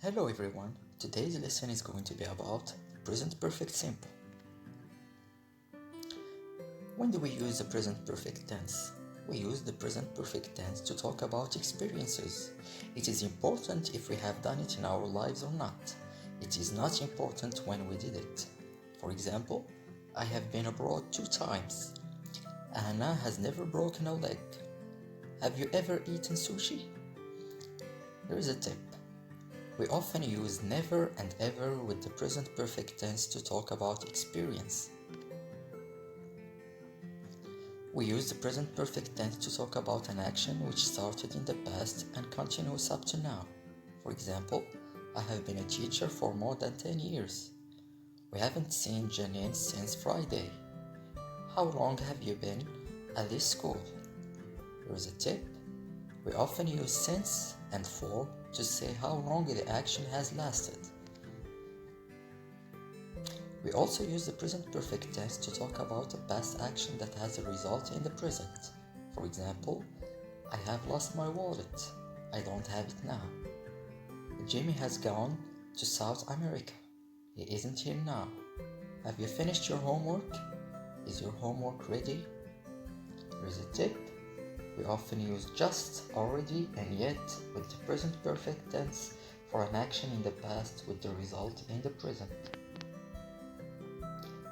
Hello everyone, today's lesson is going to be about present perfect simple. When do we use the present perfect tense? We use the present perfect tense to talk about experiences. It is important if we have done it in our lives or not. It is not important when we did it. For example, I have been abroad 2 times. Anna has never broken a leg. Have you ever eaten sushi? Here is a tip. We often use never and ever with the present perfect tense to talk about experience. We use the present perfect tense to talk about an action which started in the past and continues up to now. For example, I have been a teacher for more than 10 years. We haven't seen Janine since Friday. How long have you been at this school? Here's a tip. We often use since and for to say how long the action has lasted. We also use the present perfect tense to talk about a past action that has a result in the present. For example, I have lost my wallet. I don't have it now. Jimmy has gone to South America. He isn't here now. Have you finished your homework? Is your homework ready? Here's a tip. We often use just, already, and yet with the present perfect tense for an action in the past with the result in the present.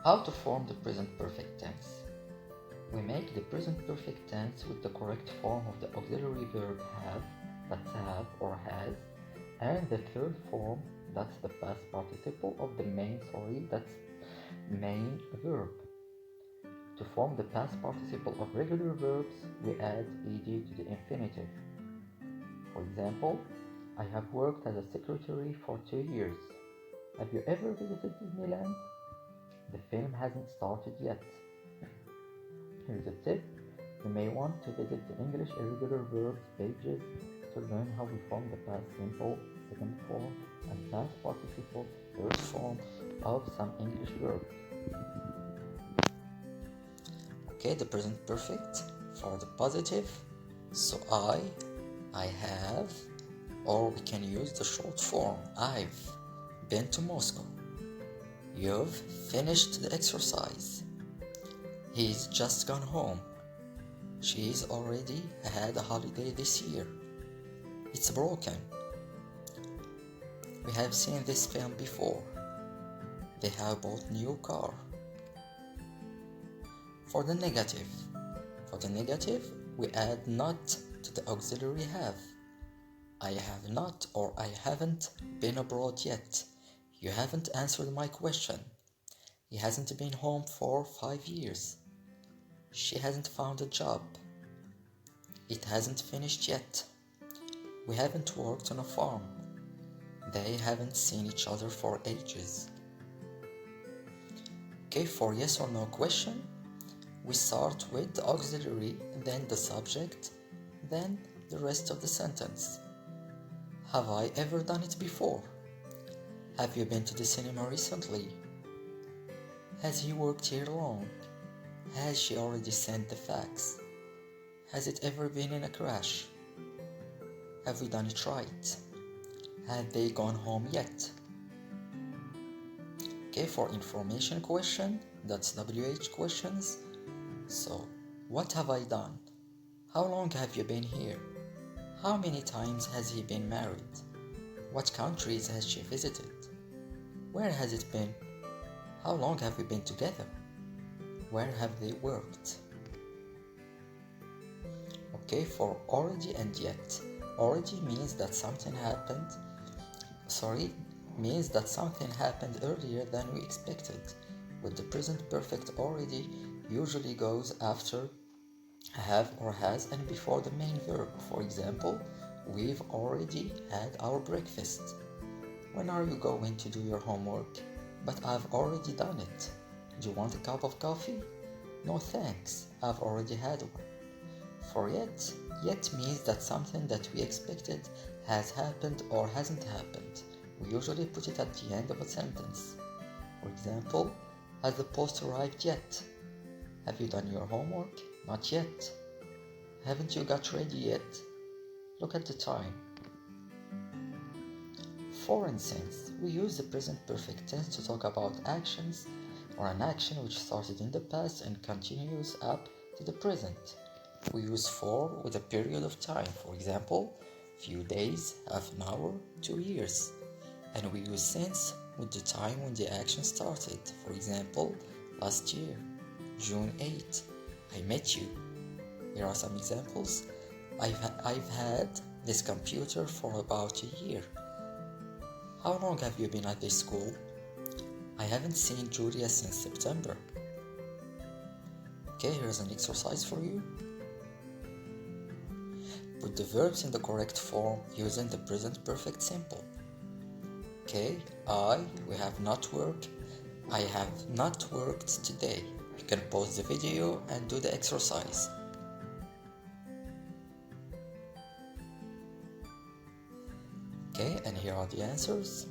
How to form the present perfect tense? We make the present perfect tense with the correct form of the auxiliary verb have, that's have or has, and the third form, that's the past participle of the that's main verb. To form the past participle of regular verbs, we add ed to the infinitive. For example, I have worked as a secretary for 2 years. Have you ever visited Disneyland? The film hasn't started yet. Here's a tip. You may want to visit the English irregular verbs pages to learn how we form the past simple, second form, and past participle, third form of some English verbs. Okay, the present perfect for the positive. So I have, or we can use the short form, I've been to Moscow. You've finished the exercise. He's just gone home. She's already had a holiday this year. It's broken. We have seen this film before. They have bought new car. For the negative, we add not to the auxiliary have. I have not or I haven't been abroad yet. You haven't answered my question. He hasn't been home for 5 years. She hasn't found a job. It hasn't finished yet. We haven't worked on a farm. They haven't seen each other for ages. Okay, for yes or no question, we start with the auxiliary, then the subject, then the rest of the sentence. Have I ever done it before? Have you been to the cinema recently? Has he worked here long? Has she already sent the fax? Has it ever been in a crash? Have we done it right? Have they gone home yet? Okay, for information question, that's WH questions. So, what have I done? How long have you been here? How many times has he been married? What countries has she visited? Where has it been? How long have we been together? Where have they worked? Okay, for already and yet. Already means that something happened. Means that something happened earlier than we expected. With the present perfect already usually goes after have or has and before the main verb. For example, we've already had our breakfast. When are you going to do your homework? But I've already done it. Do you want a cup of coffee? No thanks, I've already had one. For yet means that something that we expected has happened or hasn't happened. We usually put it at the end of a sentence. For example, has the post arrived yet? Have you done your homework? Not yet. Haven't you got ready yet? Look at the time. For instance, we use the present perfect tense to talk about actions or an action which started in the past and continues up to the present. We use for with a period of time, for example, few days, half an hour, 2 years. And we use since with the time when the action started, for example, last year, June 8, I met you. Here are some examples. I've had this computer for about a year. How long have you been at this school? I haven't seen Julia since September. Okay, here's an exercise for you. Put the verbs in the correct form using the present perfect simple. Okay, we have not worked. I have not worked today. You can pause the video and do the exercise. Okay, and here are the answers.